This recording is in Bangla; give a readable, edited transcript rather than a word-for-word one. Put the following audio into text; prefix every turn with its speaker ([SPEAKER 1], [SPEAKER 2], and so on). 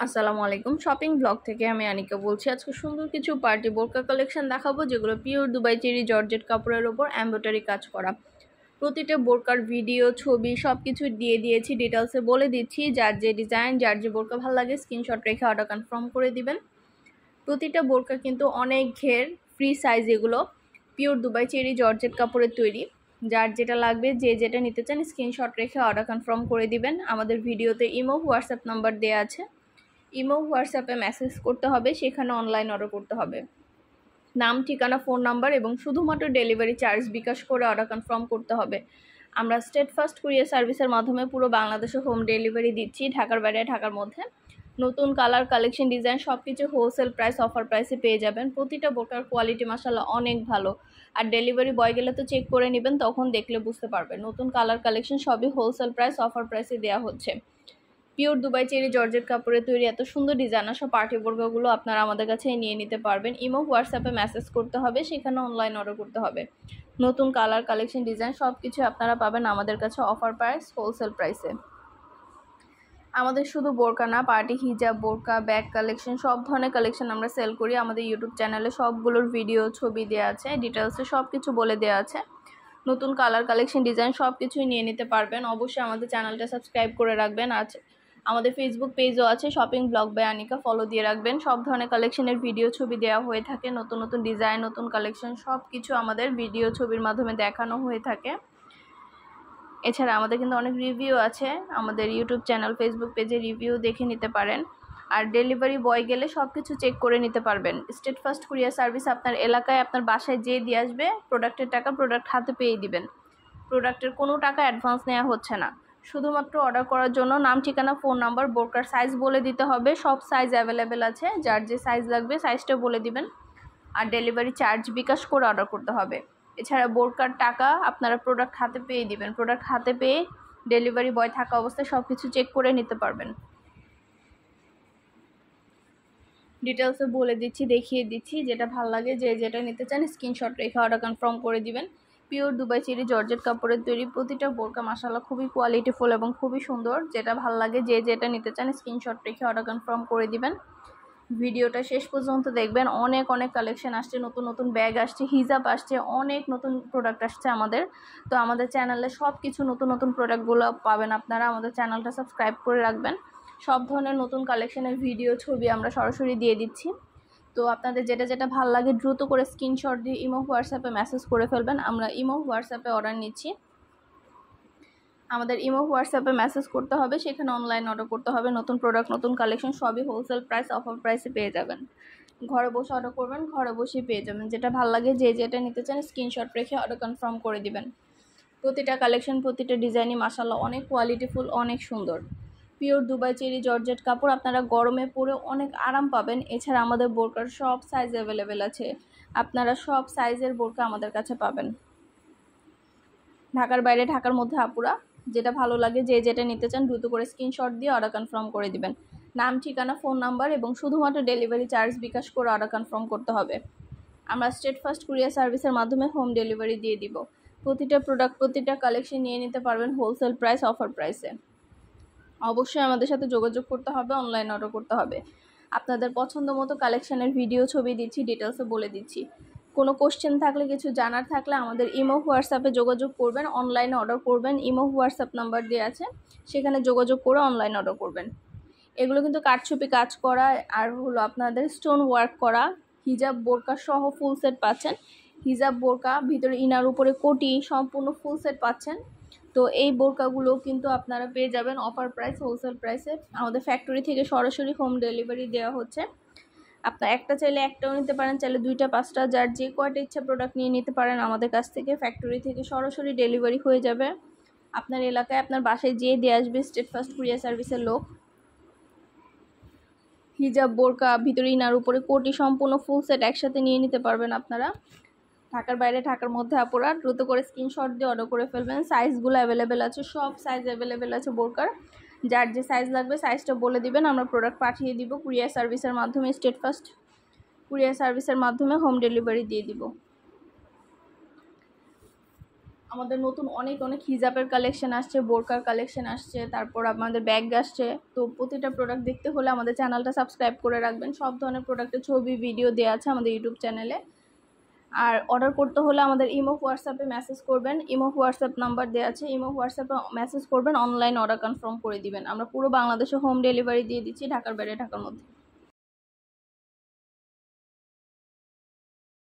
[SPEAKER 1] আসসালামু আলাইকুম। শপিং ব্লগ থেকে আমি আনিকা বলছি। আজকে সুন্দর কিছু পার্টি বোরকা কালেকশন দেখাবো, যেগুলো পিওর দুবাই চেরি জর্জেট কাপড়ের ওপর এমব্রয়ডারি কাজ করা। প্রতিটা বোরকার ভিডিও, ছবি সব কিছু দিয়ে দিয়েছি, ডিটেলসে বলে দিচ্ছি। যার যে ডিজাইন, যার যে বোরকা ভালো লাগে স্ক্রিনশট রেখে অর্ডার কনফার্ম করে দিবেন। প্রতিটা বোরকা কিন্তু অনেক ঘের, ফ্রি সাইজ, এগুলো পিওর দুবাই চেরি জর্জেট কাপড়ের তৈরি। যার যেটা লাগবে, যে যেটা নিতে চান স্ক্রিনশট রেখে অর্ডার কনফার্ম করে দিবেন। আমাদের ভিডিওতে ইমো হোয়াটসঅ্যাপ নাম্বার দেওয়া আছে, ইমো হোয়াটসঅ্যাপে মেসেজ করতে হবে, সেখানে অনলাইন অর্ডার করতে হবে। নাম, ঠিকানা, ফোন নাম্বার এবং শুধুমাত্র ডেলিভারি চার্জ বিকাশ করে অর্ডার কনফার্ম করতে হবে। আমরা স্টেট ফার্স্ট কুরিয়ার সার্ভিসের মাধ্যমে পুরো বাংলাদেশে হোম ডেলিভারি দিচ্ছি, ঢাকার বাইরে, ঢাকার মধ্যে। নতুন কালার, কালেকশন, ডিজাইন সব কিছু হোলসেল প্রাইস, অফার প্রাইসে পেয়ে যাবেন। প্রতিটা বোরকার কোয়ালিটি মাশাআল্লাহ অনেক ভালো। আর ডেলিভারি বয় গেলে তো চেক করে নেবেন, তখন দেখলে বুঝতে পারবেন। নতুন কালার, কালেকশন সবই হোলসেল প্রাইস, অফার প্রাইসে দেওয়া হচ্ছে। পিওর দুবাই চেরি জর্জেট কাপড়ে তৈরি এত সুন্দর ডিজাইনার সব পার্টি বোরকাগুলো আপনারা আমাদের কাছে নিয়ে নিতে পারবেন। ইমো হোয়াটসঅ্যাপে মেসেজ করতে হবে, সেখানে অনলাইন অর্ডার করতে হবে। নতুন কালার, কালেকশন, ডিজাইন সব কিছু আপনারা পাবেন আমাদের কাছে অফার প্রাইস, হোলসেল প্রাইসে। আমাদের শুধু বোরকা না, পার্টি হিজাব, বোরকা, ব্যাগ কালেকশন সব ধরনের কালেকশন আমরা সেল করি। আমাদের ইউটিউব চ্যানেলে সবগুলোর ভিডিও, ছবি দেওয়া আছে, ডিটেলসে সব কিছু বলে দেওয়া আছে। নতুন কালার, কালেকশন, ডিজাইন সব কিছুই নিয়ে নিতে পারবেন। অবশ্যই আমাদের চ্যানেলটা সাবস্ক্রাইব করে রাখবেন। আমাদের ফেসবুক পেজও আছে, shopping blog by Anika, follow দিয়ে রাখবেন। সব ধরনের কালেকশনের ভিডিও, ছবি দেওয়া হয়ে থাকে। নতুন নতুন ডিজাইন, নতুন কালেকশন সব কিছু আমাদের ভিডিও, ছবির মাধ্যমে দেখানো হয়ে থাকে। এছাড়া আমাদের কিন্তু অনেক রিভিউ আছে, আমাদের ইউটিউব চ্যানেল, ফেসবুক পেজে রিভিউ দেখে নিতে পারেন। আর ডেলিভারি বয় গেলে সব কিছু চেক করে নিতে পারবেন। স্টেট ফার্স্ট কুরিয়ার সার্ভিস আপনার এলাকায়, আপনার বাসায় যেয়ে দিয়ে আসবে। প্রোডাক্টের টাকা প্রোডাক্ট হাতে পেয়ে দিবেন। প্রোডাক্টের কোনো টাকা অ্যাডভান্স নেওয়া হচ্ছে না। শুধুমাত্র অর্ডার করার জন্য নাম, ঠিকানা, ফোন নাম্বার, বোরকার সাইজ বলে দিতে হবে। সব সাইজ অ্যাভেলেবেল আছে, যার যে সাইজ লাগবে সাইজটা বলে দিবেন। আর ডেলিভারি চার্জ বিকাশ করে অর্ডার করতে হবে। এছাড়া বোরকার টাকা আপনারা প্রোডাক্ট হাতে পেয়ে দিবেন। প্রোডাক্ট হাতে পেয়ে ডেলিভারি বয় থাকা অবস্থায় সব কিছু চেক করে নিতে পারবেন। ডিটেলসে বলে দিচ্ছি, দেখিয়ে দিচ্ছি। যেটা ভালো লাগে, যে যেটা নিতে চান স্ক্রিনশট রেখে অর্ডার কনফার্ম করে দিবেন। পিওর দুবাই চেরি জর্জেট কাপড়ের তৈরি প্রতিটা বোরকা মাশাআল্লাহ খুবই কোয়ালিটিফুল এবং খুবই সুন্দর। যেটা ভালো লাগে, যে যেটা নিতে চান স্ক্রিনশট রেখে অর্ডার কনফার্ম করে দিবেন। ভিডিওটা শেষ পর্যন্ত দেখবেন। অনেক অনেক কালেকশন আসছে, নতুন নতুন ব্যাগ আসছে, হিজাব আসছে, অনেক নতুন প্রোডাক্ট আসছে আমাদের। তো আমাদের চ্যানেলে সব কিছু নতুন নতুন প্রোডাক্টগুলো পাবেন আপনারা। আমাদের চ্যানেলটা সাবস্ক্রাইব করে রাখবেন। সব ধরনের নতুন কালেকশনের ভিডিও, ছবি আমরা সরাসরি দিয়ে দিচ্ছি। তো আপনাদের যেটা যেটা ভালো লাগে দ্রুত করে স্ক্রিনশট দিয়ে ইমো হোয়াটসঅ্যাপে মেসেজ করে ফেলবেন। আমরা ইমো হোয়াটসঅ্যাপে অর্ডার নিচ্ছি। আমাদের ইমো হোয়াটসঅ্যাপে মেসেজ করতে হবে, সেখানে অনলাইন অর্ডার করতে হবে। নতুন প্রোডাক্ট, নতুন কালেকশন সবই হোলসেল প্রাইস, অফার প্রাইসে পেয়ে যাবেন। ঘরে বসে অর্ডার করবেন, ঘরে বসেই পেয়ে যাবেন। যেটা ভালো লাগে, যে যেটা নিতে চান স্ক্রিনশট রেখে অর্ডার কনফার্ম করে দিবেন। প্রতিটা কালেকশন, প্রতিটা ডিজাইনই মাশাআল্লাহ অনেক কোয়ালিটিফুল, অনেক সুন্দর। পিওর দুবাই চেরি জর্জেট কাপড়, আপনারা গরমে পরে অনেক আরাম পাবেন। এছাড়া আমাদের বোরকার সব সাইজ অ্যাভেলেবেল আছে, আপনারা সব সাইজের বোরকা আমাদের কাছে পাবেন। ঢাকার বাইরে, ঢাকার মধ্যে আপুরা যেটা ভালো লাগে, যে যেটা নিতে চান দ্রুত করে স্ক্রিনশট দিয়ে অর্ডার কনফার্ম করে দিবেন। নাম, ঠিকানা, ফোন নাম্বার এবং শুধুমাত্র ডেলিভারি চার্জ বিকাশ করে অর্ডার কনফার্ম করতে হবে। আমরা স্টেট ফার্স্ট কুরিয়ার সার্ভিসের মাধ্যমে হোম ডেলিভারি দিয়ে দিব। প্রতিটা প্রোডাক্ট, প্রতিটা কালেকশন নিয়ে নিতে পারবেন হোলসেল প্রাইস, অফার প্রাইসে। অবশ্যই আমাদের সাথে যোগাযোগ করতে হবে, অনলাইন অর্ডার করতে হবে। আপনাদের পছন্দ মতো কালেকশনের ভিডিও, ছবি দিচ্ছি, ডিটেলসে বলে দিচ্ছি। কোনো কোশ্চেন থাকলে, কিছু জানার থাকলে আমাদের ইমো হোয়াটসঅ্যাপে যোগাযোগ করবেন, অনলাইনে অর্ডার করবেন। ইমো হোয়াটসঅ্যাপ নাম্বার দেওয়া আছে, সেখানে যোগাযোগ করে অনলাইন অর্ডার করবেন। এগুলো কিন্তু কারচুপি কাজ করা, আর হলো আপনাদের স্টোন ওয়ার্ক করা। হিজাব, বোরকা সহ ফুল সেট পাচ্ছেন। হিজাব, বোরকা, ভিতরে ইনার, উপরে কোটি, সম্পূর্ণ ফুল সেট পাচ্ছেন। তো এই বোরকাগুলো কিন্তু আপনারা পেয়ে যাবেন অফার প্রাইস, হোলসেল প্রাইসে। আমাদের ফ্যাক্টরি থেকে সরাসরি হোম ডেলিভারি দেওয়া হচ্ছে। আপনার একটা চাইলে একটাও নিতে পারেন, চাইলে দুইটা, পাঁচটা, যার যে কয়টা ইচ্ছা প্রোডাক্ট নিয়ে নিতে পারেন আমাদের কাছ থেকে। ফ্যাক্টরি থেকে সরাসরি ডেলিভারি হয়ে যাবে আপনার এলাকায়, আপনার বাসায় যেয়ে দিয়ে আসবে স্টেট ফার্স্ট কুরিয়ার সার্ভিসের লোক। হিজাব, বোরকা, ভিতরে ইনার, উপরে কোটি, সম্পূর্ণ ফুল সেট একসাথে নিয়ে নিতে পারবেন আপনারা। ঢাকার বাইরে, ঢাকার মধ্যে আপুরা দ্রুত করে স্ক্রিনশট দিয়ে অর্ডার করে ফেলবেন। সাইজগুলো অ্যাভেলেবেল আছে, সব সাইজ অ্যাভেলেবেল আছে বোরকার। যার যে সাইজ লাগবে সাইজটা বলে দিবেন, আমরা প্রোডাক্ট পাঠিয়ে দিব কুরিয়ার সার্ভিসের মাধ্যমে। স্টেট ফার্স্ট কুরিয়ার সার্ভিসের মাধ্যমে হোম ডেলিভারি দিয়ে দিব। আমাদের নতুন অনেক অনেক হিজাবের কালেকশন আসছে, বোরকার কালেকশন আসছে, তারপর আমাদের ব্যাগ আসছে। তো প্রতিটা প্রোডাক্ট দেখতে হলে আমাদের চ্যানেলটা সাবস্ক্রাইব করে রাখবেন। সব ধরনের প্রোডাক্টের ছবি ভিডিও দেওয়া আছে আমাদের ইউটিউব চ্যানেলে। আর অর্ডার করতে হলে আমাদের ইমো হোয়াটসঅ্যাপে মেসেজ করবেন, ইমো হোয়াটসঅ্যাপ নাম্বার দেওয়া আছে, ইমো হোয়াটসঅ্যাপে মেসেজ করবেন, অনলাইন অর্ডার কনফার্ম করে দিবেন। আমরা পুরো বাংলাদেশে হোম ডেলিভারি দিয়ে দিচ্ছি, ঢাকার বাইরে ঢাকার মধ্যে।